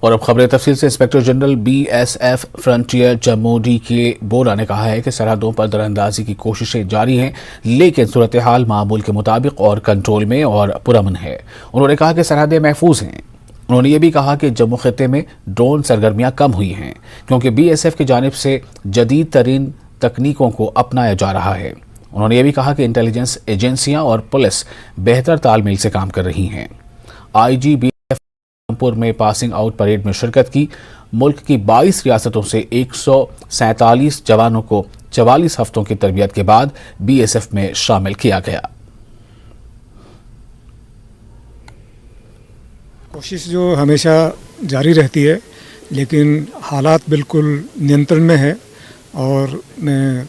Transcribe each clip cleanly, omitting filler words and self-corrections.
और अब खबरें तफसील से। Inspector general BSF frontier Jammu DK बोरा ने कहा है कि सरहदों पर दरअंदाजी की कोशिशें जारी हैं, लेकिन सूरत हाल मामूल के मुताबिक और कंट्रोल में और पुरअमन है। उन्होंने कहा कि सरहदें महफूज हैं। उन्होंने ये भी कहा कि जम्मू खित्ते में ड्रोन सरगर्मियां कम हुई हैं क्योंकि BSF की जानिब से जदीद तरीन तकनीकों को अपनाया जा रहा है। उन्होंने ये भी कहा कि इंटेलिजेंस एजेंसियां और पुलिस बेहतर तालमेल से काम कर रही हैं। IG BSF रामपुर में पासिंग आउट परेड में शिरकत की। मुल्क की 22 रियासतों से 147 जवानों को 44 हफ्तों की तरबियत के बाद BSF में शामिल किया गया। कोशिश जो हमेशा जारी रहती है, लेकिन हालात बिल्कुल नियंत्रण में है और मैं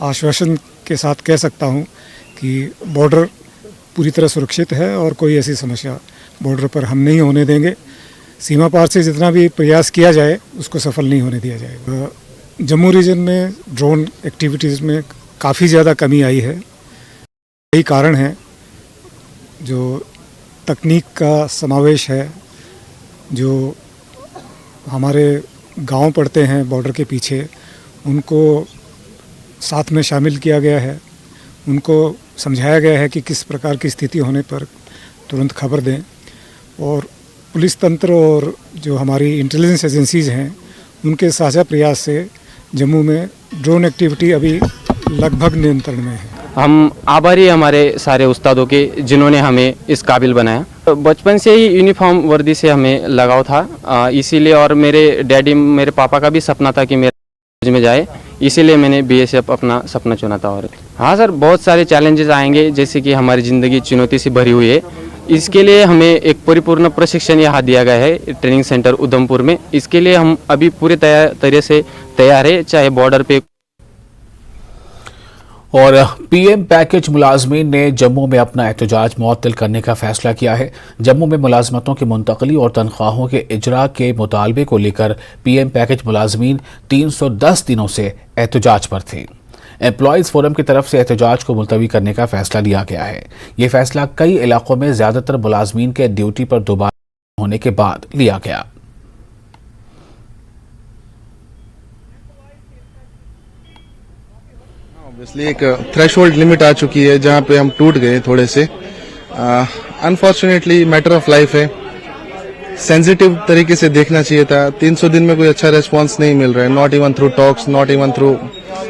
आश्वासन के साथ कह सकता हूं कि बॉर्डर पूरी तरह सुरक्षित है और कोई ऐसी समस्या बॉर्डर पर हम नहीं होने देंगे। सीमा पार से जितना भी प्रयास किया जाए उसको सफल नहीं होने दिया जाएगा। जम्मू रीजन में ड्रोन एक्टिविटीज़ में काफ़ी ज़्यादा कमी आई है। कई कारण हैं, जो तकनीक का समावेश है, जो हमारे गांव पड़ते हैं बॉर्डर के पीछे, उनको साथ में शामिल किया गया है। उनको समझाया गया है कि किस प्रकार की स्थिति होने पर तुरंत खबर दें। और पुलिस तंत्र और जो हमारी इंटेलिजेंस एजेंसीज़ हैं, उनके साझा प्रयास से जम्मू में ड्रोन एक्टिविटी अभी लगभग नियंत्रण में है। हम आभारी हैं हमारे सारे उस्तादों के, जिन्होंने हमें इस काबिल बनाया। बचपन से ही यूनिफॉर्म वर्दी से हमें लगाव था, इसीलिए, और मेरे पापा का भी सपना था कि मेरा फौज में जाए, इसीलिए मैंने BSF अपना सपना चुना था। और हाँ सर, बहुत सारे चैलेंजेस आएंगे, जैसे कि हमारी ज़िंदगी चुनौती से भरी हुई है। इसके लिए हमें एक परिपूर्ण प्रशिक्षण यहाँ दिया गया है ट्रेनिंग सेंटर उधमपुर में। इसके लिए हम अभी पूरे तरह से तैयार है, चाहे बॉर्डर पे। और PM पैकेज मुलाजमीन ने जम्मू में अपना एहतजाज मुअत्तल करने का फैसला किया है। जम्मू में मुलाजमतों की मुंतकली और तनख्वाहों के इजरा के मुतालबे को लेकर PM पैकेज मुलाजमीन 310 दिनों से एहतजाज पर थे। एम्प्लॉयज़ फोरम की तरफ से एहतजाज को मुलतवी करने का फैसला लिया गया है। ये फैसला कई इलाकों में ज्यादातर मुलाजमीन के ड्यूटी पर दोबारा होने के बाद लिया गया। ऑब्वियसली एक थ्रेशोल्ड लिमिट आ चुकी है जहां पे हम टूट गए थोड़े से। अनफॉर्चुनेटली मैटर ऑफ लाइफ है, सेंसिटिव तरीके से देखना चाहिए था। 300 दिन में कोई अच्छा रेस्पॉन्स नहीं मिल रहा है, not even through talks, not even through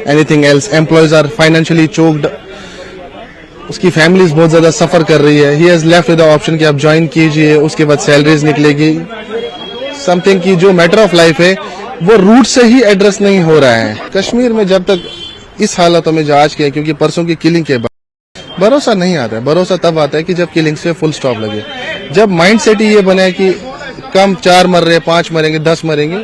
anything else. Employees are financially choked, उसकी फैमिलीज बहुत ज्यादा सफर कर रही है। He has left with the option कि आप ज्वाइन कीजिए, उसके बाद सैलरीज निकलेगी। समथिंग की जो मैटर ऑफ लाइफ है वो रूट से ही एड्रेस नहीं हो रहा है। कश्मीर में जब तक इस हालतों में जो आज के, क्योंकि परसों की किलिंग के बाद भरोसा नहीं आता है। भरोसा तब आता है कि जब किलिंग से फुल स्टॉप लगे। जब माइंड सेट ही ये बने कि कम 4 मर रहे, 5 मरेंगे, 10 मरेंगे,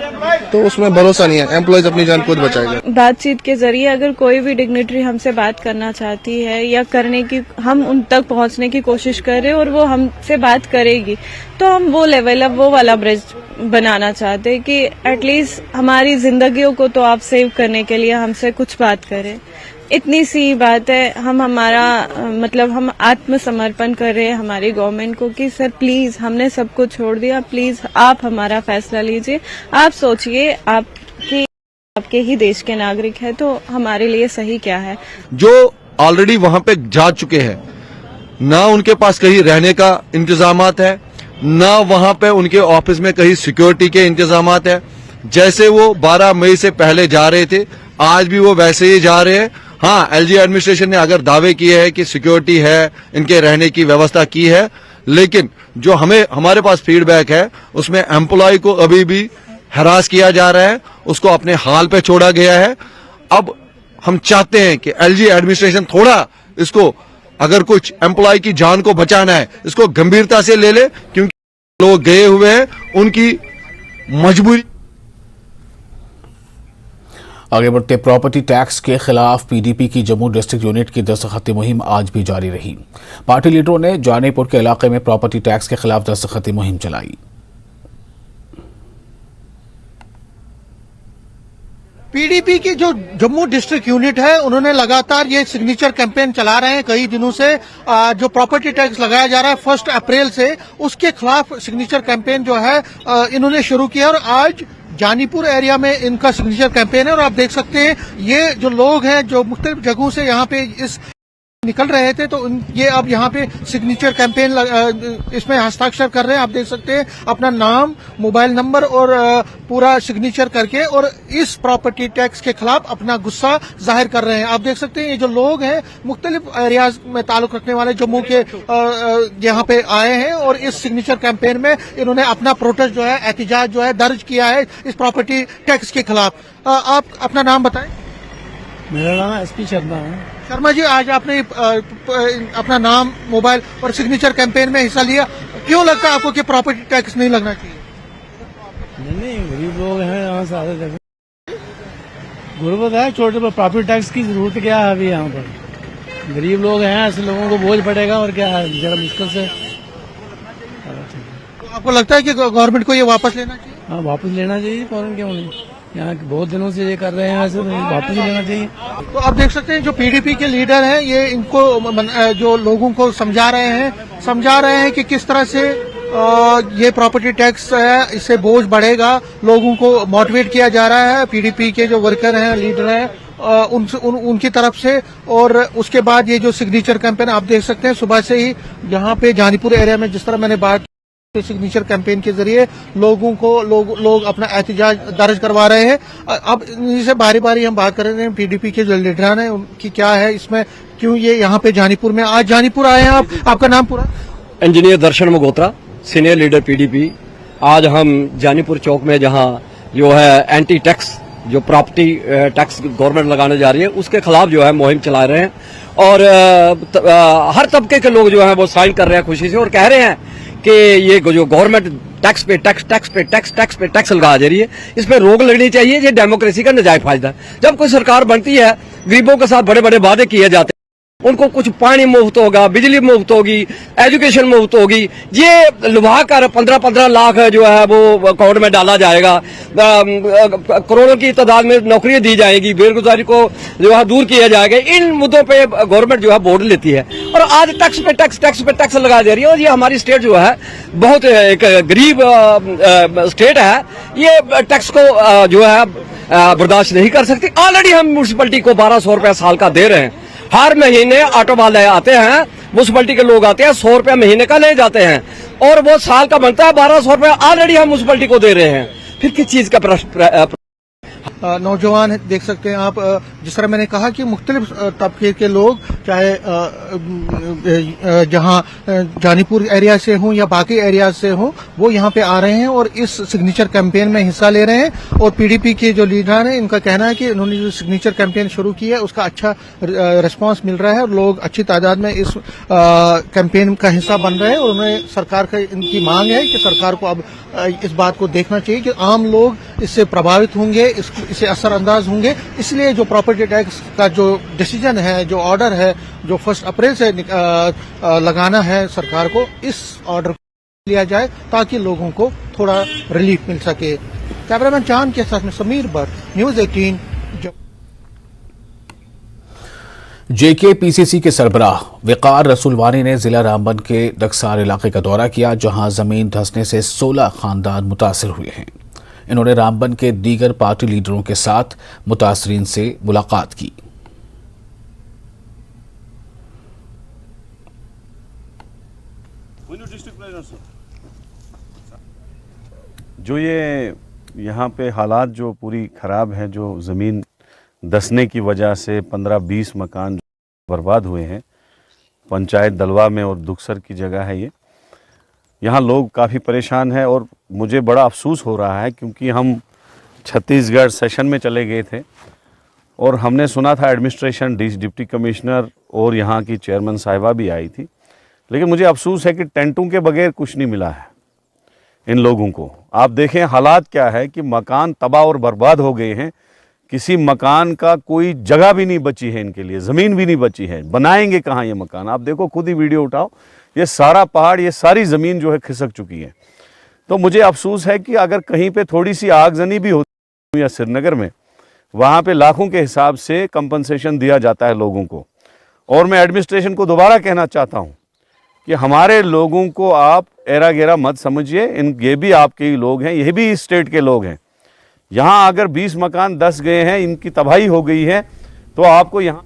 तो उसमें भरोसा नहीं है। एम्प्लॉयज अपनी जान खुद बचाएगा। बातचीत के जरिए अगर कोई भी डिग्निटरी हमसे बात करना चाहती है या करने की, हम उन तक पहुंचने की कोशिश कर रहे हैं और वो हमसे बात करेगी, तो हम वो लेवल, अब वो वाला ब्रिज बनाना चाहते हैं कि एटलीस्ट हमारी जिंदगियों को तो आप सेव करने के लिए हमसे कुछ बात करें। इतनी सी बात है। हम हम आत्मसमर्पण कर रहे हैं हमारी गवर्नमेंट को कि सर प्लीज, हमने सब कुछ छोड़ दिया, प्लीज आप हमारा फैसला लीजिए। आप सोचिए, आपके ही देश के नागरिक है, तो हमारे लिए सही क्या है। जो ऑलरेडी वहां पे जा चुके हैं, ना उनके पास कहीं रहने का इंतजामात है, ना वहां पे उनके ऑफिस में कहीं सिक्योरिटी के इंतजामात है। जैसे वो 12 मई से पहले जा रहे थे, आज भी वो वैसे ही जा रहे हैं। हाँ, LG एडमिनिस्ट्रेशन ने अगर दावे किए हैं कि सिक्योरिटी है, इनके रहने की व्यवस्था की है, लेकिन जो हमारे पास फीडबैक है उसमें एम्प्लॉय को अभी भी हरास किया जा रहा है, उसको अपने हाल पे छोड़ा गया है। अब हम चाहते हैं कि LG एडमिनिस्ट्रेशन थोड़ा इसको, अगर कुछ एम्प्लॉय की जान को बचाना है, इसको गंभीरता से ले ले, क्योंकि लोग गए हुए हैं, उनकी मजबूरी। आगे बढ़ते, प्रॉपर्टी टैक्स के खिलाफ PDP की जम्मू डिस्ट्रिक्ट यूनिट की दस्तखती मुहिम आज भी जारी रही। पार्टी लीडरों ने जानीपुर के इलाके में प्रॉपर्टी टैक्स के खिलाफ दस्तखती मुहिम चलाई। पीडीपी की जो जम्मू डिस्ट्रिक्ट यूनिट है उन्होंने लगातार ये सिग्नेचर कैंपेन चला रहे हैं कई दिनों से। जो प्रॉपर्टी टैक्स लगाया जा रहा है 1 अप्रैल से, उसके खिलाफ सिग्नेचर कैंपेन जो है इन्होंने शुरू किया और आज जानीपुर एरिया में इनका सिग्नेचर कैंपेन है। और आप देख सकते हैं ये जो लोग हैं जो मुख्तलिफ जगहों से यहाँ पे इस निकल रहे थे, तो ये अब यहाँ पे सिग्नेचर कैंपेन इसमें हस्ताक्षर कर रहे हैं। आप देख सकते हैं अपना नाम, मोबाइल नंबर और पूरा सिग्नेचर करके और इस प्रॉपर्टी टैक्स के खिलाफ अपना गुस्सा जाहिर कर रहे हैं। आप देख सकते हैं ये जो लोग हैं मुख्तलिफ एरियाज में ताल्लुक रखने वाले जम्मू के यहाँ पे आए हैं और इस सिग्नेचर कैंपेन में इन्होंने अपना प्रोटेस्ट जो है, एहतिजाज जो है दर्ज किया है इस प्रॉपर्टी टैक्स के खिलाफ। आप अपना नाम बताएं। मेरा नाम SP शर्मा है। शर्मा जी, आज आपने अपना नाम, मोबाइल और सिग्नेचर कैंपेन में हिस्सा लिया, क्यों लगता है आपको कि प्रॉपर्टी टैक्स नहीं लगना चाहिए? नहीं, गरीब लोग हैं यहाँ सारे जगह, गुर्बत है, छोटे पर प्रॉपर्टी टैक्स की जरूरत क्या है अभी यहाँ पर? गरीब लोग हैं, ऐसे लोगों को बोझ पड़ेगा और क्या है, जरा मुश्किल से। तो आपको लगता है कि गवर्नमेंट को ये वापस लेना चाहिए? हाँ, वापस लेना चाहिए, फौरन क्यों नहीं? यहाँ बहुत दिनों से ये कर रहे हैं, ऐसे तो वापस लेना चाहिए। तो आप देख सकते हैं जो पीडीपी के लीडर हैं ये इनको जो लोगों को समझा रहे हैं कि किस तरह से ये प्रॉपर्टी टैक्स है, इससे बोझ बढ़ेगा। लोगों को मोटिवेट किया जा रहा है पीडीपी के जो वर्कर हैं, लीडर हैं, उनकी तरफ से। और उसके बाद ये जो सिग्नेचर कैंपेन आप देख सकते हैं सुबह से ही यहाँ पे जानीपुर एरिया में, जिस तरह मैंने बात सिग्नेचर कैंपेन के जरिए लोगों को लोग अपना एहतिजाज दर्ज करवा रहे हैं। अब इनसे बारी बारी हम बात कर रहे हैं पीडीपी के जो लीडर हैं उनकी क्या है इसमें, क्यों ये यहाँ पे जानीपुर में आज जानीपुर आए हैं आप? आपका नाम पूरा? इंजीनियर दर्शन मगोत्रा, सीनियर लीडर पीडीपी। आज हम जानीपुर चौक में जहाँ जो है एंटी टैक्स जो प्रॉपर्टी टैक्स गवर्नमेंट लगाने जा रही है उसके खिलाफ जो है मुहिम चला रहे हैं और हर तबके के लोग जो है वो साइन कर रहे हैं खुशी से और कह रहे हैं कि ये जो गवर्नमेंट टैक्स पे टैक्स लगा दे रही है, इस पे रोक लगनी चाहिए। ये डेमोक्रेसी का नजायज फायदा है। जब कोई सरकार बनती है, गरीबों के साथ बड़े बड़े वादे किए जाते हैं, उनको कुछ पानी मुफ्त होगा, बिजली मुफ्त होगी, एजुकेशन मुफ्त होगी, ये लुभा कर 15-15 लाख जो है वो अकाउंट में डाला जाएगा, करोड़ों की तादाद में नौकरियां दी जाएगी, बेरोजगारी को जो है दूर किया जाएगा। इन मुद्दों पे गवर्नमेंट जो है बोर्ड लेती है और आज टैक्स पे टैक्स लगा दे रही है। और ये हमारी स्टेट जो है बहुत एक गरीब स्टेट है, ये टैक्स को जो है बर्दाश्त नहीं कर सकती। ऑलरेडी हम म्यूनिसिपलिटी को 1200 रुपया साल का दे रहे हैं। हर महीने ऑटो वाले आते हैं, म्यूनिसिपलिटी के लोग आते हैं, 100 रुपया महीने का ले जाते हैं और वो साल का बनता है 1200 रुपया। ऑलरेडी हम म्यूनिसिपलिटी को दे रहे हैं, फिर किस चीज का नौजवान देख सकते हैं आप, जिस तरह मैंने कहा कि मुख्तलिफ तबके के लोग, चाहे जहां जानीपुर एरिया से हों या बाकी एरिया से हों, वो यहाँ पे आ रहे हैं और इस सिग्नेचर कैंपेन में हिस्सा ले रहे हैं। और पीडीपी के जो लीडर हैं इनका कहना है कि इन्होंने जो सिग्नेचर कैंपेन शुरू किया है उसका अच्छा रिस्पांस मिल रहा है और लोग अच्छी तादाद में इस कैंपेन का हिस्सा बन रहे हैं। और उन्हें सरकार का इनकी मांग है कि सरकार को अब इस बात को देखना चाहिए कि आम लोग इससे प्रभावित होंगे, इससे असरअंदाज होंगे। इसलिए जो प्रॉपर्टी टैक्स का जो डिसीजन है, जो ऑर्डर है, जो 1 अप्रैल से लगाना है सरकार को, इस ऑर्डर को लिया जाए ताकि लोगों को थोड़ा रिलीफ मिल सके। कैमरामैन चांद के साथ में समीर भट्ट, न्यूज़ 18। JKPCC के सरबराह वकार रसूलवानी ने जिला रामबन के दक्सार इलाके का दौरा किया, जहां जमीन धंसने से 16 खानदान मुतासिर हुए हैं। इन्होंने रामबन के दीगर पार्टी लीडरों के साथ मुतासरीन से मुलाकात की। जो ये यहाँ पे हालात जो पूरी ख़राब हैं, जो ज़मीन धंसने की वजह से 15-20 मकान बर्बाद हुए हैं, पंचायत दलवा में और दुखसर की जगह है ये। यहाँ लोग काफ़ी परेशान हैं और मुझे बड़ा अफसोस हो रहा है क्योंकि हम छत्तीसगढ़ सेशन में चले गए थे और हमने सुना था एडमिनिस्ट्रेशन, डिप्टी कमिश्नर और यहाँ की चेयरमैन साहिबा भी आई थी, लेकिन मुझे अफसोस है कि टेंटों के बगैर कुछ नहीं मिला है इन लोगों को। आप देखें हालात क्या है कि मकान तबाह और बर्बाद हो गए हैं, किसी मकान का कोई जगह भी नहीं बची है इनके लिए, ज़मीन भी नहीं बची है, बनाएंगे कहाँ ये मकान? आप देखो, खुद ही वीडियो उठाओ, ये सारा पहाड़, ये सारी ज़मीन जो है खिसक चुकी है। तो मुझे अफसोस है कि अगर कहीं पे थोड़ी सी आगजनी भी होती या श्रीनगर में, वहाँ पे लाखों के हिसाब से कंपनसेशन दिया जाता है लोगों को। और मैं एडमिनिस्ट्रेशन को दोबारा कहना चाहता हूँ कि हमारे लोगों को आप एरा गेरा मत समझिए, ये भी आपके ही लोग हैं, ये भी इस स्टेट के लोग हैं। यहाँ अगर 20 मकान 10 गए हैं, इनकी तबाही हो गई है, तो आपको यहाँ।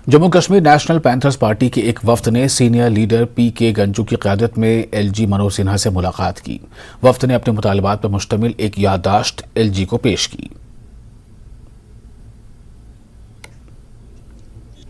Jammu Kashmir national panthers party के एक वफ्द ने सीनियर लीडर पीके गंजू की क़यादत में एलजी मनोज सिन्हा से मुलाकात की। वफ्द ने अपने मुतालबात पर मुश्तमिल एक याददाश्त एलजी को पेश की।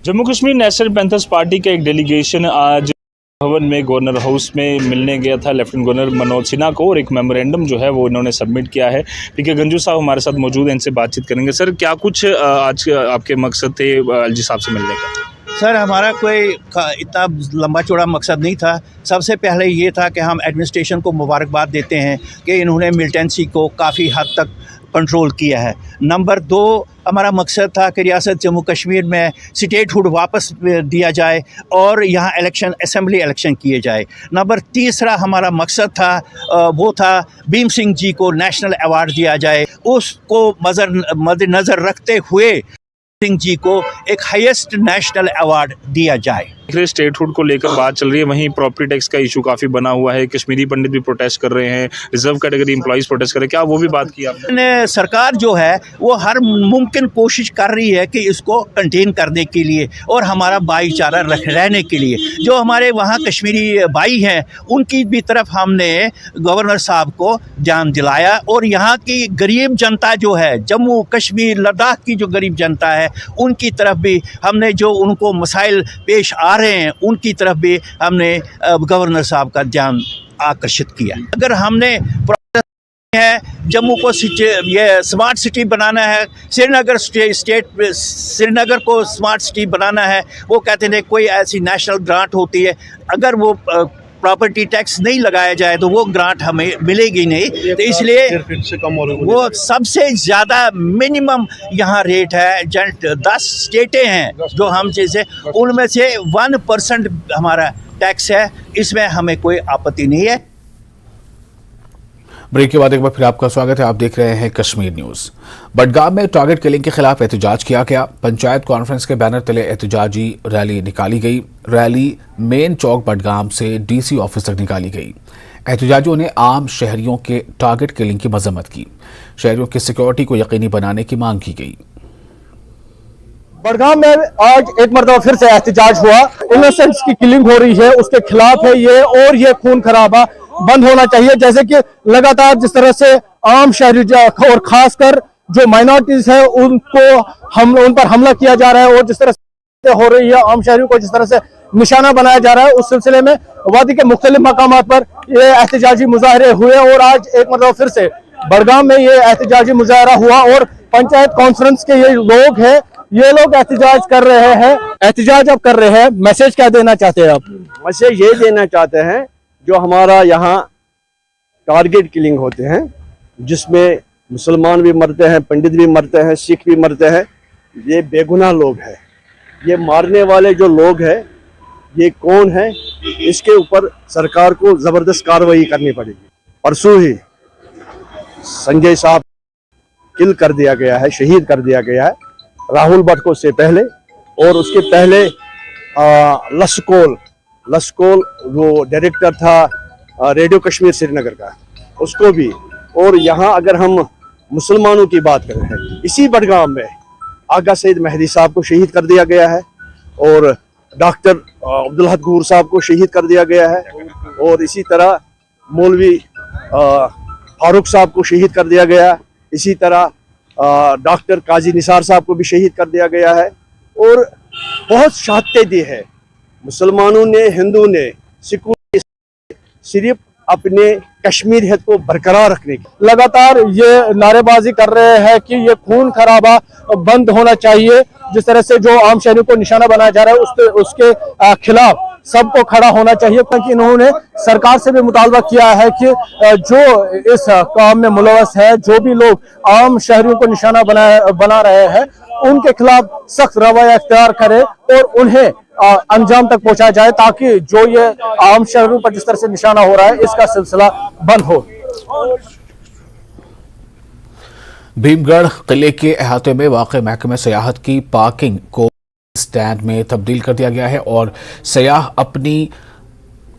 Jammu Kashmir national panthers party का एक डेलीगेशन आज भवन में गवर्नर हाउस में मिलने गया था लेफ्टिनेंट गवर्नर मनोज सिन्हा को, और एक मेमोरेंडम जो है वो इन्होंने सबमिट किया है। पीके गंजू साहब हमारे साथ मौजूद हैं, इनसे बातचीत करेंगे। सर, क्या कुछ आज आपके मकसद थे एलजी साहब से मिलने का? सर, हमारा कोई इतना लंबा चौड़ा मकसद नहीं था। सबसे पहले ये था कि हम एडमिनिस्ट्रेशन को मुबारकबाद देते हैं कि इन्होंने मिलिटेंसी को काफ़ी हद तक कंट्रोल किया है। नंबर 2, हमारा मकसद था कि रियासत जम्मू कश्मीर में स्टेटहुड वापस दिया जाए और यहाँ इलेक्शन, असेंबली इलेक्शन किए जाए। नंबर 3 हमारा मकसद था वो था भीम सिंह जी को नेशनल अवार्ड दिया जाए। उसको मद्देनज़र रखते हुए सिंह जी को एक हाईएस्ट नेशनल अवार्ड दिया जाए। स्टेटहुड को लेकर बात चल रही है, वहीं प्रॉपर्टी टैक्स का इशू काफ़ी बना हुआ है। कश्मीरी पंडित भी प्रोटेस्ट कर रहे हैं, रिजर्व कैटेगरी एम्प्लॉइज प्रोटेस्ट कर रहे हैं, क्या वो भी बात की आपने? सरकार जो है वो हर मुमकिन कोशिश कर रही है कि इसको कंटेन करने के लिए और हमारा भाईचारा रहने के लिए। जो हमारे वहाँ कश्मीरी भाई हैं उनकी भी तरफ हमने गवर्नर साहब को ध्यान दिलाया, और यहाँ की गरीब जनता जो है, जम्मू कश्मीर लद्दाख की जो गरीब जनता है, उनकी तरफ भी हमने, जो उनको मसाइल पेश आ रहे हैं, उनकी तरफ भी हमने गवर्नर साहब का ध्यान आकर्षित किया। अगर हमने है जम्मू को ये स्मार्ट सिटी बनाना है, श्रीनगर को स्मार्ट सिटी बनाना है, वो कहते हैं कोई ऐसी नेशनल ग्रांट होती है, अगर वो प्रॉपर्टी टैक्स नहीं लगाया जाए तो वो ग्रांट हमें मिलेगी नहीं। तो इसलिए वो सबसे ज़्यादा मिनिमम यहाँ रेट है। 10 स्टेटें हैं जो हम जैसे, उनमें से 1% हमारा टैक्स है, इसमें हमें कोई आपत्ति नहीं है। ब्रेक के बाद एक बार फिर आपका स्वागत है। आप देख रहे हैं कश्मीर न्यूज। बडगाम में टारगेट किलिंग के खिलाफ एहतजाज किया गया। पंचायत कॉन्फ्रेंस के बैनर तले एहतजाजी रैली निकाली गई। रैली मेन चौक बडगाम से डीसी ऑफिस तक निकाली गई। एहतजाजियों ने आम शहरियों के टारगेट किलिंग की मजम्मत की। शहरियों की सिक्योरिटी को यकीनी बनाने की मांग की गई। बडगाम में आज एक मरतबा फिर से एहतजाज हुआ। इनोसेंट्स की किलिंग हो रही है, उसके खिलाफ है ये, और ये खून खराबा बंद होना चाहिए। जैसे कि लगातार जिस तरह से आम शहरी और खासकर जो माइनॉरिटीज है उन पर हमला किया जा रहा है, और जिस तरह से हो रही है, आम शहरियों को जिस तरह से निशाना बनाया जा रहा है, उस सिलसिले में वादी के मुख्तलिफ मकामात पर ये एहतजाजी मुजाहरे हुए, और आज एक मरतबा फिर से बडगाम में ये एहतजाजी मुजाहरा हुआ। और पंचायत कॉन्फ्रेंस के ये लोग हैं, ये लोग एहतजाज कर रहे हैं। एहतजाज अब कर रहे हैं, मैसेज क्या देना चाहते हैं आप? मैसेज ये देना चाहते हैं, जो हमारा यहाँ टारगेट किलिंग होते हैं, जिसमें मुसलमान भी मरते हैं, पंडित भी मरते हैं, सिख भी मरते हैं, ये बेगुनाह लोग हैं। ये मारने वाले जो लोग हैं ये कौन है, इसके ऊपर सरकार को ज़बरदस्त कार्रवाई करनी पड़ेगी। परसों ही संजय साहब किल कर दिया गया है, शहीद कर दिया गया है, राहुल भट्ट को से पहले, और उसके पहले लसकोल वो डायरेक्टर था रेडियो कश्मीर श्रीनगर का, उसको भी। और यहाँ अगर हम मुसलमानों की बात कर रहे हैं, इसी बडगाम में आगा सईद मेहदी साहब को शहीद कर दिया गया है, और डॉक्टर अब्दुल हद गूर साहब को शहीद कर दिया गया है, और इसी तरह मौलवी फारूक साहब को शहीद कर दिया गया है, इसी तरह डॉक्टर काजी निसार साहब को भी शहीद कर दिया गया है, और बहुत शहादतें दी है। मुसलमानों ने, हिंदू ने, सिखों ने, सिर्फ अपने कश्मीरियत को बरकरार रखने की लगातार ये नारेबाजी कर रहे हैं कि ये खून खराबा बंद होना चाहिए। जिस तरह से जो आम शहरियों को निशाना बनाया जा रहा है, उसके खिलाफ सबको खड़ा होना चाहिए। क्योंकि इन्होंने सरकार से भी मुतालबा किया है कि जो इस काम में मुलव्वस है, जो भी लोग आम शहरियों को निशाना बना रहे हैं, उनके खिलाफ सख्त रवैया इख्तियार करे और उन्हें अंजाम तक पहुंचाया जाए, ताकि जो ये आम शहरों पर जिस तरह से निशाना हो रहा है, इसका सिलसिला बंद हो। भीमगढ़ किले के अहाते में वाक़ महकमे सयाहत की पार्किंग को स्टैंड में तब्दील कर दिया गया है और सयाह अपनी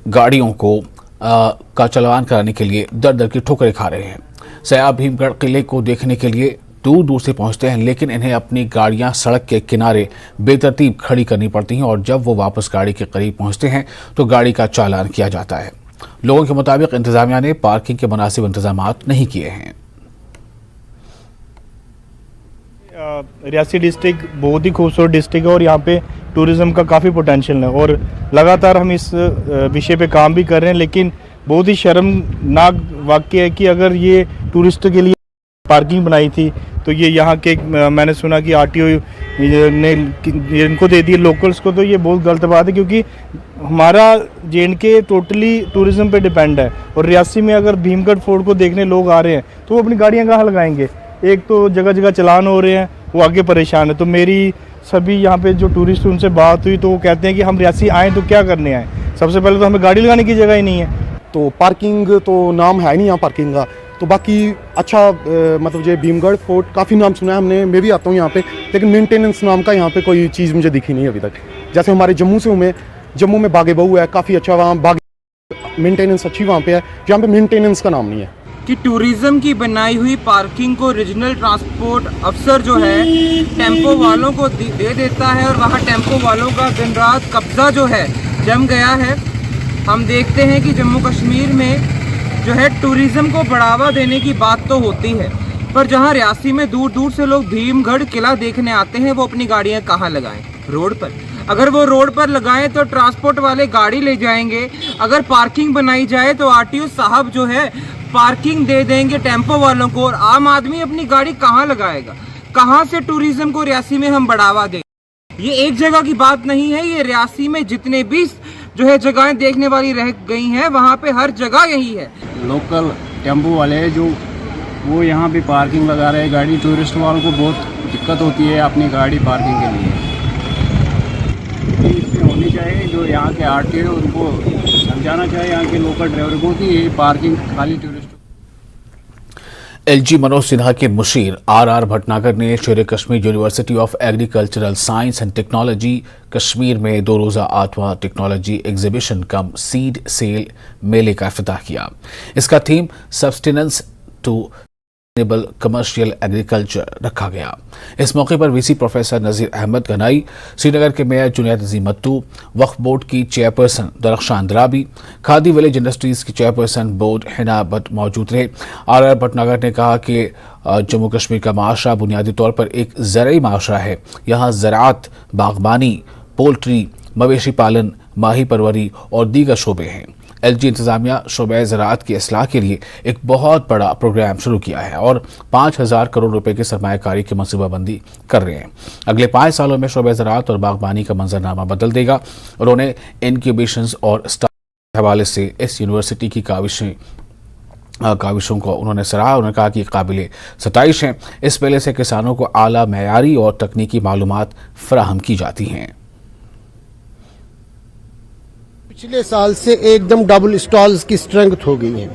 गाड़ियों को का चलान कराने के लिए दर दर की ठोकरें खा रहे हैं। सयाह भीमगढ़ किले को देखने के लिए दूर दूर से पहुंचते हैं, लेकिन इन्हें अपनी गाड़ियां सड़क के किनारे बेतरतीब खड़ी करनी पड़ती हैं और जब वो वापस गाड़ी के करीब पहुंचते हैं तो गाड़ी का चालान किया जाता है। लोगों के मुताबिक इंतजामिया ने पार्किंग के मुनासिब इंतजाम नहीं किए हैं। रियासी डिस्ट्रिक्ट बहुत ही खूबसूरत डिस्ट्रिक्ट है और यहाँ पे टूरिज़्म का काफ़ी पोटेंशियल है और लगातार हम इस विषय पे काम भी कर रहे हैं, लेकिन बहुत ही शर्मनाक वाक़या है कि अगर ये टूरिस्ट के लिए पार्किंग बनाई थी तो ये यहाँ के मैंने सुना कि आरटीओ ने इनको दे दी लोकल्स को, तो ये बहुत गलत बात है क्योंकि हमारा J&K टोटली टूरिज़्म पे डिपेंड है और रियासी में अगर भीमगढ़ फोर्ट को देखने लोग आ रहे हैं तो वो अपनी गाड़ियाँ कहाँ लगाएंगे। एक तो जगह जगह चलान हो रहे हैं, वो आगे परेशान है। तो मेरी सभी यहाँ पे जो टूरिस्ट उनसे बात हुई तो वो कहते हैं कि हम रियासी आएँ तो क्या करने आए, सबसे पहले तो हमें गाड़ी लगाने की जगह ही नहीं है। तो पार्किंग तो नाम है नहीं यहाँ पार्किंग का, तो बाकी अच्छा मतलब जो भीमगढ़ फोर्ट काफ़ी नाम सुना है हमने, मैं भी आता हूँ यहाँ पे, लेकिन मेंटेनेंस नाम का यहाँ पे कोई चीज़ मुझे दिखी नहीं अभी तक। जैसे हमारे जम्मू में बागे बहू है, काफ़ी अच्छा वहाँ बागे मेंटेनेंस अच्छी वहाँ पे है, जहाँ पे मेंटेनेंस का नाम नहीं है। कि टूरिज्म की बनाई हुई पार्किंग को रीजनल ट्रांसपोर्ट अफसर जो है टेम्पो वालों को दे देता है और वहाँ टेम्पो वालों का दिन रात कब्जा जो है जम गया है। हम देखते हैं कि जम्मू कश्मीर में जो है टूरिज्म को बढ़ावा देने की बात तो होती है, पर जहाँ रियासी में दूर दूर से लोग भीमगढ़ किला देखने आते हैं वो अपनी गाड़ियाँ कहाँ लगाएं? रोड पर। अगर वो रोड पर लगाएं तो ट्रांसपोर्ट वाले गाड़ी ले जाएंगे, अगर पार्किंग बनाई जाए तो आरटीओ साहब जो है पार्किंग दे देंगे टेम्पो वालों को, और आम आदमी अपनी गाड़ी कहाँ लगाएगा? कहाँ से टूरिज्म को रियासी में हम बढ़ावा दें? ये एक जगह की बात नहीं है, ये रियासी में जितने भी जो है जगहें देखने वाली रह गई हैं वहाँ पे हर जगह यही है। लोकल टेम्पो वाले जो वो यहाँ पे पार्किंग लगा रहे हैं गाड़ी, टूरिस्ट वालों को बहुत दिक्कत होती है अपनी गाड़ी पार्किंग के लिए। इसमें होनी चाहिए जो यहाँ के आरटीओ उनको समझाना चाहिए यहाँ के लोकल ड्राइवर को कि ये पार्किंग खाली टूरिस्ट। LG मनोज सिन्हा के मुशीर RR भटनागर ने Sher Kashmir university of agricultural science and technology Kashmir में 2 रोज़ा 8वां technology exhibition cum seed sale मेले का इफ्तिताह किया। इसका theme sustenance to sustainable commercial agriculture रखा गया। इस मौके पर VC प्रोफेसर नज़ीर अहमद गनाई, श्रीनगर के मेयर जुनैद अजीम मत्तू, वक्फ बोर्ड की chairperson Darakhshan Drabi, Khadi village industries की चेयरपर्सन बोर्ड हिना भट्ट मौजूद रहे। RR भटनागर ने कहा कि जम्मू कश्मीर का माशरा बुनियादी तौर पर एक ज़रई माशरा है। यहाँ ज़राअत, बागबानी, पोल्ट्री, मवेशी पालन, माही परवरी और दीगर शोबे हैं। LG इंतजामिया शोबे ज़राअत की इस्लाह के लिए एक बहुत बड़ा प्रोग्राम शुरू किया है और 5,000 करोड़ रुपए की सरमायाकारी की मनसूबाबंदी कर रहे हैं। अगले 5 सालों में शोबे ज़राअत और बागबानी का मंजरनामा बदल देगा। उन्होंने इनक्यूबेशंस और स्टार्ट के हवाले से इस यूनिवर्सिटी की काविशों को उन्होंने सराहा। उन्होंने कहा कि काबिल सताइश हैं। इस मेले से किसानों को आला मयारी और तकनीकी मालूमात फराहम की जाती हैं। पिछले साल से एकदम डबल स्टॉल्स की स्ट्रेंथ हो गई है।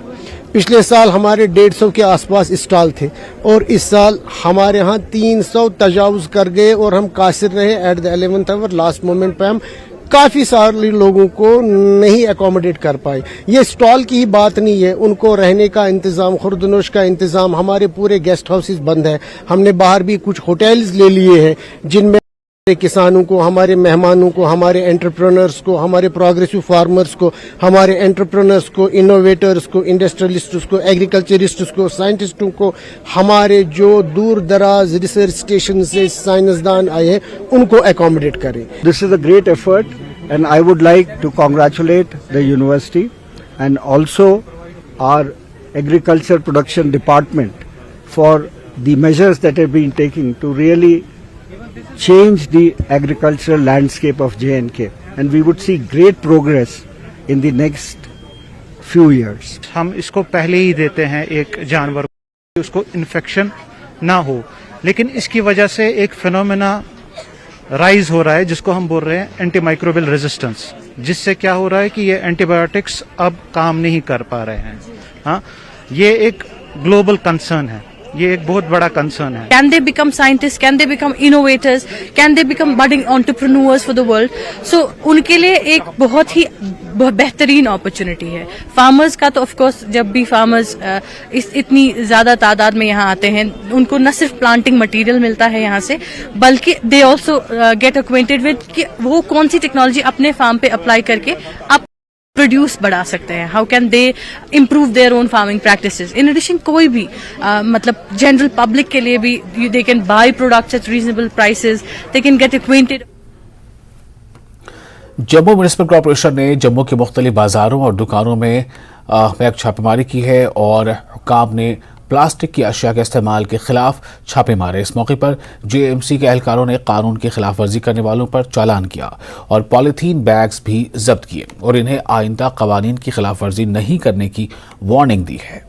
पिछले साल हमारे 150 के आसपास स्टॉल थे और इस साल हमारे यहाँ 300 तजावुज कर गए और हम कासिर रहे at the 11th hour. Last moment पे हम काफ़ी सारे लोगों को नहीं अकोमोडेट कर पाए। ये स्टॉल की ही बात नहीं है, उनको रहने का इंतज़ाम, खुर्दनोश का इंतज़ाम, हमारे पूरे गेस्ट हाउसेस बंद है। हमने बाहर भी कुछ होटल्स ले लिए हैं जिनमें किसानों को, हमारे मेहमानों को, हमारे एंटरप्रेन्योर्स को, हमारे प्रोग्रेसिव फार्मर्स को, हमारे एंटरप्रेन्योर्स को, इनोवेटर्स को, इंडस्ट्रियलिस्ट्स को, एग्रीकल्चरिस्ट्स को, साइंटिस्टों को, हमारे जो दूर दराज रिसर्च स्टेशन से साइंसदान आए हैं उनको अकोमोडेट करें। This is a great effort and I would like to congratulate the university and also our agriculture production department for the measures that have been taking to really change the agricultural landscape of J&K, and we would see great progress in the next few years. हम इसको पहले ही देते हैं एक जानवर को, उसको infection ना हो, लेकिन इसकी वजह से एक फिनोमेना राइज हो रहा है जिसको हम बोल रहे हैं एंटीमाइक्रोबियल रेजिस्टेंस, जिससे क्या हो रहा है कि ये एंटीबायोटिक्स अब काम नहीं कर पा रहे हैं। हाँ, ये एक ग्लोबल कंसर्न है ये एक बहुत बड़ा कंसर्न है। Can they become scientists? Can they become innovators? Can they become budding entrepreneurs for the world? So उनके लिए एक बहुत ही बेहतरीन अपॉर्चुनिटी है। फार्मर्स का तो ऑफ कोर्स जब भी फार्मर्स इतनी ज्यादा तादाद में यहाँ आते हैं, उनको न सिर्फ प्लांटिंग मटेरियल मिलता है यहाँ से, बल्कि they also get acquainted with कि वो कौन सी टेक्नोलॉजी अपने फार्म पे अप्लाई करके आप प्रोड्यूस बढ़ा सकते हैं। How can they improve their own farming practices. In addition कोई भी मतलब जनरल पब्लिक के लिए भी they can buy products at reasonable prices, they can get acquainted. Jammu municipal corporation ने जम्मू के मुख्तलिफ बाजारों और दुकानों में एक छापेमारी की है और हुक्काम ने प्लास्टिक की अशिया के इस्तेमाल के खिलाफ छापे मारे। इस मौके पर जेएमसी के एहलकारों ने कानून की खिलाफ वर्जी करने वालों पर चालान किया और पॉलीथीन बैग्स भी जब्त किए और इन्हें आइंदा कवानीन की खिलाफ वर्जी नहीं करने की वार्निंग दी है।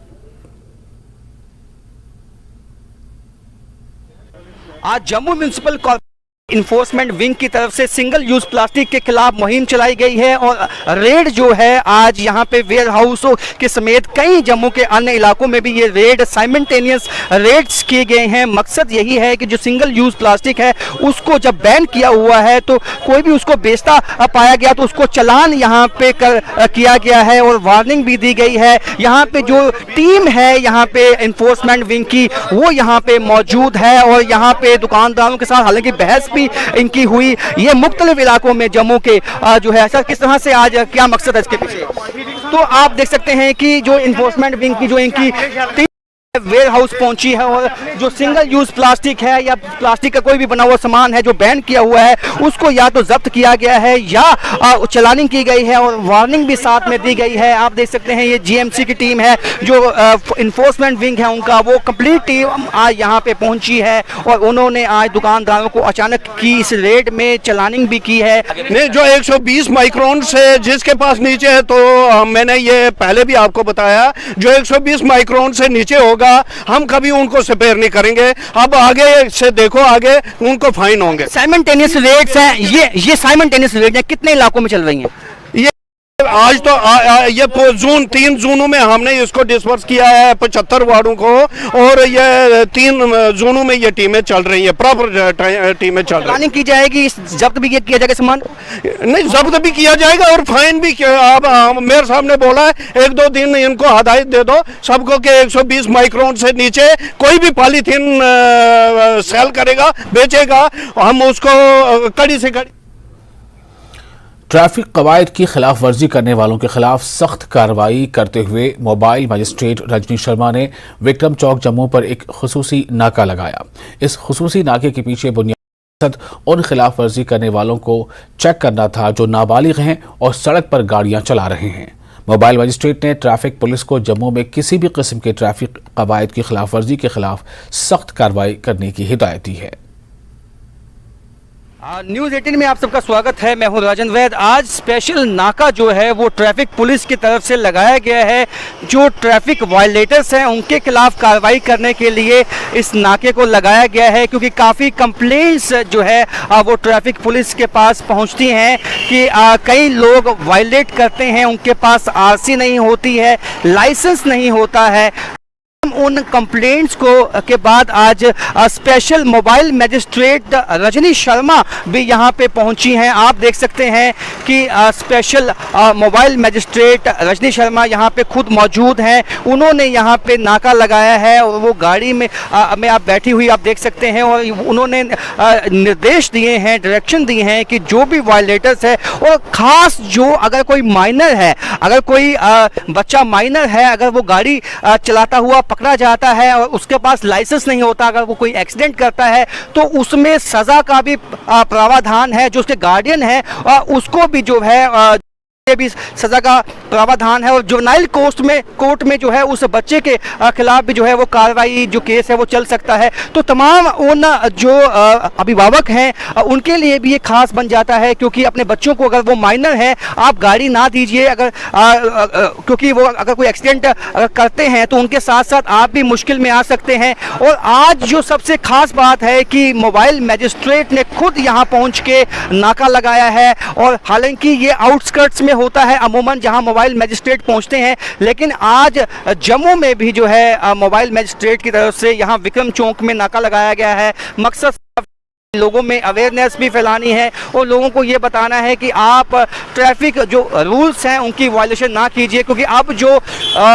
आज जम्मू म्यूनिसिपल इन्फोर्समेंट विंग की तरफ से सिंगल यूज प्लास्टिक के खिलाफ मुहिम चलाई गई है और रेड जो है आज यहाँ पे वेयर हाउसों के समेत कई जम्मू के अन्य इलाकों में भी ये रेड साइमल्टेनियस रेड्स किए गए हैं। मकसद यही है कि जो सिंगल यूज प्लास्टिक है उसको जब बैन किया हुआ है तो कोई भी उसको बेचता पाया गया तो उसको चालान यहाँ पे किया गया है और वार्निंग भी दी गई है। यहाँ पे जो टीम है यहाँ पे इन्फोर्समेंट विंग की वो यहाँ पे मौजूद है और यहाँ पे दुकानदारों के साथ हालांकि बहस भी इनकी हुई। ये मुख्तलिफ इलाकों में जम्मू के जो है सर किस तरह से आज क्या मकसद है इसके पीछे, तो आप देख सकते हैं कि जो इन्फोर्समेंट विंग की जो इनकी वेयर हाउस पहुंची है और जो सिंगल यूज प्लास्टिक है या प्लास्टिक का कोई भी बना हुआ सामान है जो बैन किया हुआ है उसको या तो जब्त किया गया है या चालानिंग की गई है और वार्निंग भी साथ में दी गई है। आप देख सकते हैं ये जीएमसी की टीम है जो इन्फोर्समेंट विंग है उनका, वो कंप्लीट टीम आज यहाँ पे पहुंची है और उन्होंने आज दुकानदारों को अचानक की इस रेड में चालानिंग भी की है। नहीं, जो 120 माइक्रोन से जिसके पास नीचे है तो मैंने ये पहले भी आपको बताया जो 120 माइक्रोन से नीचे होगा हम कभी उनको स्पेयर नहीं करेंगे। अब आगे से देखो, आगे उनको फाइन होंगे। साइमल्टेनियस रेट्स हैं, ये साइमल्टेनियस रेट हैं कितने इलाकों में चल रही हैं? ये आज तो ये 3 जूनों में हमने इसको डिस्पर्स किया है 75 वार्डों को और ये 3 जूनों में ये टीमें चल रही है, प्रॉपर टीमें चल रही है। की जाएगी, जब्त भी किया जाएगा सामान? नहीं, जब्त भी किया जाएगा और फाइन भी। अब मेयर साहब ने बोला है 1-2 दिन इनको हदायत दे दो सबको कि 120 माइक्रोन से नीचे कोई भी पॉलीथीन सेल करेगा, बेचेगा, हम उसको कड़ी से कड़ी। ट्रैफिक कवायद की खिलाफ वर्जी करने वालों के खिलाफ सख्त कार्रवाई करते हुए मोबाइल मजिस्ट्रेट रजनी शर्मा ने विक्रम चौक जम्मू पर एक खुसूसी नाका लगाया। इस खुसूसी नाके के पीछे बुनियादी मकसद उन खिलाफ वर्जी करने वालों को चेक करना था जो नाबालिग हैं और सड़क पर गाड़ियां चला रहे हैं। मोबाइल मजिस्ट्रेट ने ट्रैफिक पुलिस को जम्मू में किसी भी किस्म के ट्रैफिक कवायद की खिलाफ वर्जी के खिलाफ सख्त कार्रवाई करने की हिदायत दी है। न्यूज़ 18 में आप सबका स्वागत है। मैं हूं राजन वैद। आज स्पेशल नाका जो है वो ट्रैफिक पुलिस की तरफ से लगाया गया है। जो ट्रैफिक वायलेटर्स हैं उनके खिलाफ कार्रवाई करने के लिए इस नाके को लगाया गया है क्योंकि काफ़ी कंप्लेंट्स जो है वो ट्रैफिक पुलिस के पास पहुंचती हैं कि कई लोग वायलेट करते हैं, उनके पास आरसी नहीं होती है, लाइसेंस नहीं होता है। उन कंप्लेंट्स को के बाद आज special mobile magistrate Rajni Sharma भी यहां पे पहुंची हैं। आप देख सकते हैं कि special mobile magistrate Rajni Sharma यहां पे खुद मौजूद हैं। उन्होंने यहां पे नाका लगाया है और वो गाड़ी में आप बैठी हुई आप देख सकते हैं और उन्होंने निर्देश दिए हैं, डायरेक्शन दी हैं कि जो भी वायलेटर्स है और ख़ास जो अगर कोई माइनर है, अगर कोई बच्चा माइनर है, अगर वो गाड़ी चलाता हुआ पकड़ा जाता है और उसके पास लाइसेंस नहीं होता, अगर वो कोई एक्सीडेंट करता है तो उसमें सज़ा का भी प्रावधान है। जो उसके गार्डियन है उसको भी जो है ये भी सज़ा का प्रावधान है और जुवेनाइल कोर्ट में जो है उस बच्चे के खिलाफ भी जो है वो कार्रवाई जो केस है वो चल सकता है। तो तमाम उन जो अभिभावक हैं उनके लिए भी ये खास बन जाता है क्योंकि अपने बच्चों को अगर वो माइनर है आप गाड़ी ना दीजिए अगर क्योंकि वो अगर कोई एक्सीडेंट करते हैं तो उनके साथ साथ आप भी मुश्किल में आ सकते हैं। और आज जो सबसे खास बात है कि मोबाइल मजिस्ट्रेट ने खुद यहाँ पहुँच के नाका लगाया है और हालांकि ये आउटस्कर्ट्स में होता है अमूमन जहां मोबाइल मजिस्ट्रेट पहुंचते हैं, लेकिन आज जम्मू में भी जो है मोबाइल मजिस्ट्रेट की तरफ से यहां विक्रम चौक में नाका लगाया गया है। मकसद लोगों में अवेयरनेस भी फैलानी है और लोगों को ये बताना है कि आप ट्रैफिक जो रूल्स हैं उनकी वायलेशन ना कीजिए, क्योंकि अब जो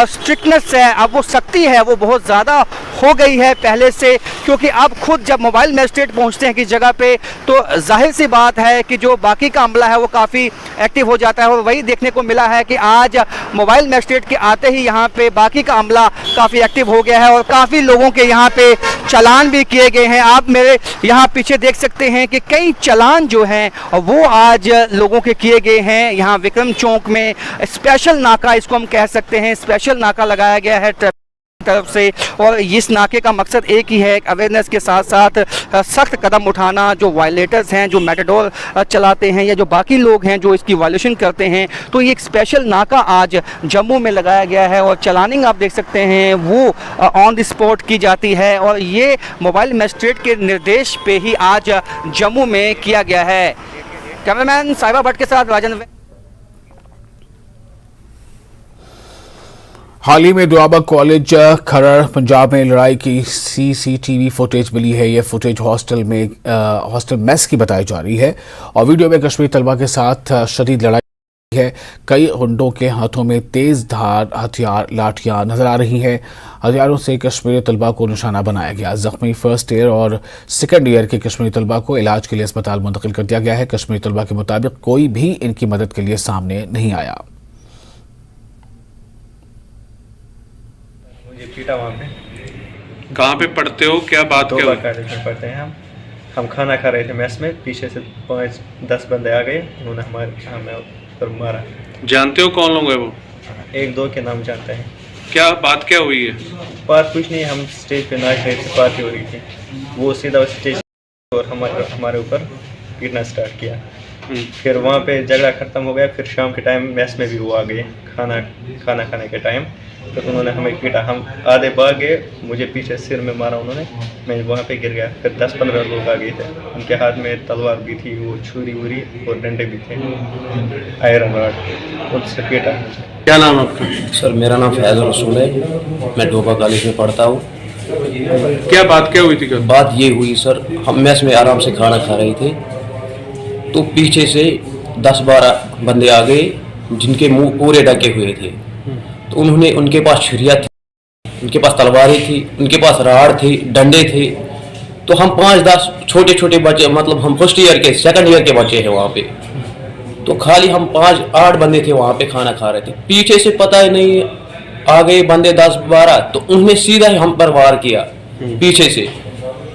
स्ट्रिक्टनेस है, अब वो सख्ती है, वो बहुत ज़्यादा हो गई है पहले से। क्योंकि अब खुद जब मोबाइल मजिस्ट्रेट पहुंचते हैं किस जगह पे तो जाहिर सी बात है कि जो बाकी का अमला है वो काफ़ी एक्टिव हो जाता है। और वही देखने को मिला है कि आज मोबाइल मजिस्ट्रेट के आते ही यहाँ पे बाकी का अमला काफ़ी एक्टिव हो गया है और काफ़ी लोगों के यहाँ पे चालान भी किए गए हैं। आप मेरे यहाँ पीछे देख सकते हैं कि कई चालान जो हैं वो आज लोगों के किए गए हैं। यहाँ विक्रम चौक में स्पेशल नाका, इसको हम कह सकते हैं, स्पेशल नाका लगाया गया है तरफ से। और इस नाके का मकसद एक ही है, अवेयरनेस के साथ साथ सख्त कदम उठाना। जो वायलेटर्स हैं, जो मेटाडोर चलाते हैं या जो बाकी लोग हैं जो इसकी वायलेशन करते हैं, तो ये एक स्पेशल नाका आज जम्मू में लगाया गया है और चलानिंग आप देख सकते हैं वो ऑन द स्पॉट की जाती है। और ये मोबाइल मजिस्ट्रेट के निर्देश पे ही आज जम्मू में किया गया है। कैमरामैन साहिबा भट्ट के साथ राजन। हाल ही में दुआबा कॉलेज खरड़ पंजाब में लड़ाई की सीसीटीवी फुटेज मिली है। यह फुटेज हॉस्टल मेस की बताई जा रही है और वीडियो में कश्मीरी तलबा के साथ शदीद लड़ाई है। कई गुंडों के हाथों में तेज धार हथियार लाठियां नजर आ रही हैं। हथियारों से कश्मीरी तलबा को निशाना बनाया गया। जख्मी फर्स्ट ईयर और सेकेंड ईयर के कश्मीरी तलबा को इलाज के लिए अस्पताल मुंतकिल कर दिया गया है। कश्मीरी तलबा के मुताबिक कोई भी इनकी मदद के लिए सामने नहीं आया। पीटा वहाँ पे। कहाँ पे पढ़ते हो, क्या बात क्या कॉलेज में पढ़ते हैं हम खाना खा रहे थे मेस में, पीछे से 5-10 बंदे आ गए, उन्होंने हमें पर मारा। जानते हो कौन लोग हैं वो? 1-2 के नाम जानते हैं। क्या बात क्या हुई है? बात कुछ नहीं, हम स्टेज पे नाच रहे थे, पार्टी हो रही थी, वो सीधा स्टेज और हमारे ऊपर पीटना स्टार्ट किया। फिर वहाँ पे झगड़ा ख़त्म हो गया। फिर शाम के टाइम मेस में भी वो आ गए खाना खाने के टाइम, तो उन्होंने हमें पीटा। हम आधे भाग गए, मुझे पीछे सिर में मारा उन्होंने, मैं वहाँ पे गिर गया। फिर 10-15 लोग आ गए थे, उनके हाथ में तलवार भी थी, वो छुरी वुरी और डंडे भी थे, आयरन रॉड, उससे पीटा। क्या नाम है आपका? सर मेरा नाम फैज़ल रसूल है, मैं डोबा कॉलेज में पढ़ता हूँ। क्या बात क्या हुई थी? बात ये हुई सर, हम मेस में आराम से खाना खा रहे थे, तो पीछे से 10-12 बंदे आ गए जिनके मुंह पूरे ढके हुए थे। तो उन्होंने, उनके पास छुरियाँ थी, उनके पास तलवारें थी, उनके पास राड़ थे, डंडे थे। तो हम 5-10 छोटे छोटे बच्चे, मतलब हम फर्स्ट ईयर के सेकंड ईयर के बच्चे हैं वहाँ पे, तो खाली हम 5-8 बंदे थे वहाँ पे खाना खा रहे थे। पीछे से पता ही नहीं आ गए बंदे 10-12, तो उन्होंने सीधा ही हम पर वार किया पीछे से।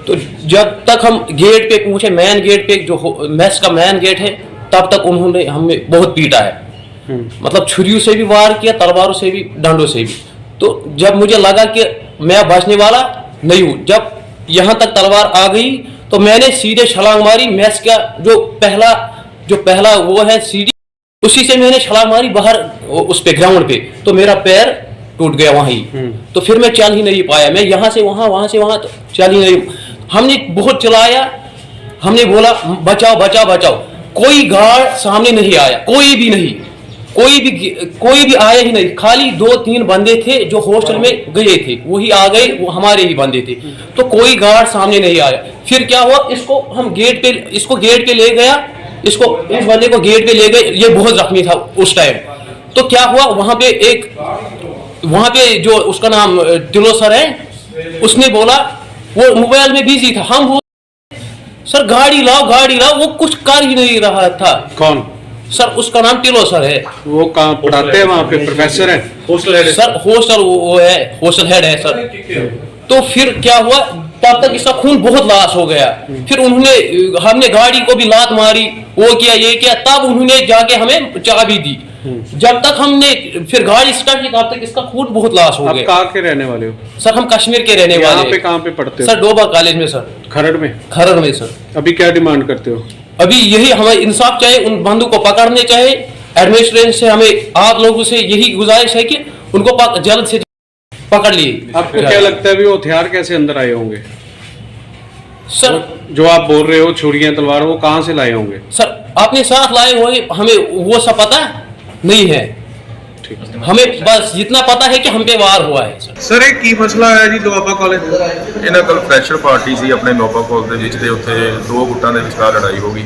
तो जब तक हम गेट पे पहुंचे, मेन गेट पे जो मेस का मेन गेट है, तब तक उन्होंने हमें बहुत पीटा है, मतलब छुरियों से भी वार किया, तलवारों से भी, डंडों से भी। तो जब मुझे लगा कि मैं बचने वाला नहीं हूँ, जब यहाँ तक तलवार आ गई तो मैंने सीधे छलांग मारी। मेस का जो पहला वो है सीढ़ी, उसी से मैंने छलांग मारी बाहर उस पे ग्राउंड पे, तो मेरा पैर टूट गया वहीं। तो फिर मैं चल ही नहीं पाया, मैं यहाँ से वहाँ, वहाँ से वहाँ, तो चल ही नहीं। हमने बहुत चिल्लाया, हमने बोला बचाओ बचाओ बचाओ, कोई गार्ड सामने नहीं आया, कोई भी आया ही नहीं। खाली 2-3 बंदे थे जो हॉस्टल में गए थे, वही आ गए, वो हमारे ही बंदे थे, तो कोई गार्ड सामने नहीं आया। फिर क्या हुआ, इसको गेट पे ले गया, इस बंदे को गेट पे ले गए, ये बहुत जख्मी था उस टाइम। तो क्या हुआ, वहाँ पे जो उसका नाम दिलो सर है, उसने बोला, वो मोबाइल में बिजी था, हम वो सर गाड़ी लाओ, वो कुछ कर ही नहीं रहा था। कौन? सर उसका नाम टिलो सर है। वो कहाँ पढ़ाते हैं? वहाँ पे प्रोफेसर है? Hostel head? सर हॉस्टल वो है, हॉस्टल हेड है सर। तो फिर क्या हुआ, तब तक इसका खून बहुत लॉस हो गया। फिर हमने गाड़ी को भी लात मारी, वो किया ये किया, तब उन्होंने जाके हमें चाबी दी। जब तक हमने फिर गाड़ी स्टार्ट की, तब तक इसका खून बहुत लॉस हो गया। आप कहाँ के रहने वाले हो? सर हम कश्मीर के रहने वाले हैं। कहाँ पे पढ़ते हो? सर डोबा कॉलेज में सर। खरड़ में? खरड़ में सर। अभी क्या डिमांड करते हो? अभी यही हमें इंसाफ चाहिए, उन बंदों को पकड़ने चाहिए। एडमिनिस्ट्रेशन से हमें, आप लोगों से यही गुजारिश है कि उनको जल्द से पकड़ लिए। आपको क्या लगता है भी वो हथियार कैसे अंदर आए होंगे? सर जो आप बोल रहे हो छुरियां तलवार, वो कहाँ से लाए होंगे? सर अपने साथ लाए होंगे, हमें वो सब पता है, नहीं है। हमें बस जितना पता है कि हम पे वार हुआ है। ਸਰ ਇਹ ਕੀ ਮਸਲਾ ਹੈ ਜੀ ਦੁਆਬਾ ਕਾਲਜ? ਇਹਨਾਂ ਕੋਲ ਫਰੈਸ਼ਰ ਪਾਰਟੀ ਸੀ ਆਪਣੇ ਨੋਪਾ ਕਾਲਜ ਦੇ ਵਿੱਚ ਤੇ ਉੱਥੇ ਦੋ ਗੁੱਟਾਂ ਦੇ ਵਿਚਕਾਰ ਲੜਾਈ ਹੋ ਗਈ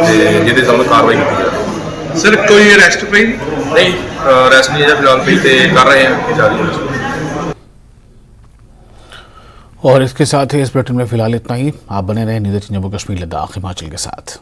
ਤੇ ਜਿਹਦੇ ਸਾਹਮਣੇ ਕਾਰਵਾਈ ਕੀਤੀ ਜਾ ਰਹੀ ਹੈ। ਸਰ ਕੋਈ ਅਰੈਸਟ ਪਈ? ਨਹੀਂ ਅਰੈਸਟ ਨਹੀਂ ਹੈ ਫਿਲਹਾਲ ਪਈ ਤੇ ਕਰ ਰਹੇ ਹਾਂ ਜਾਰੀ ਹੈ। और इसके साथ ही इस बुलेटिन में फिलहाल इतना ही। आप बने रहें न्यूज़ जम्मू कश्मीर लद्दाख हिमाचल के साथ।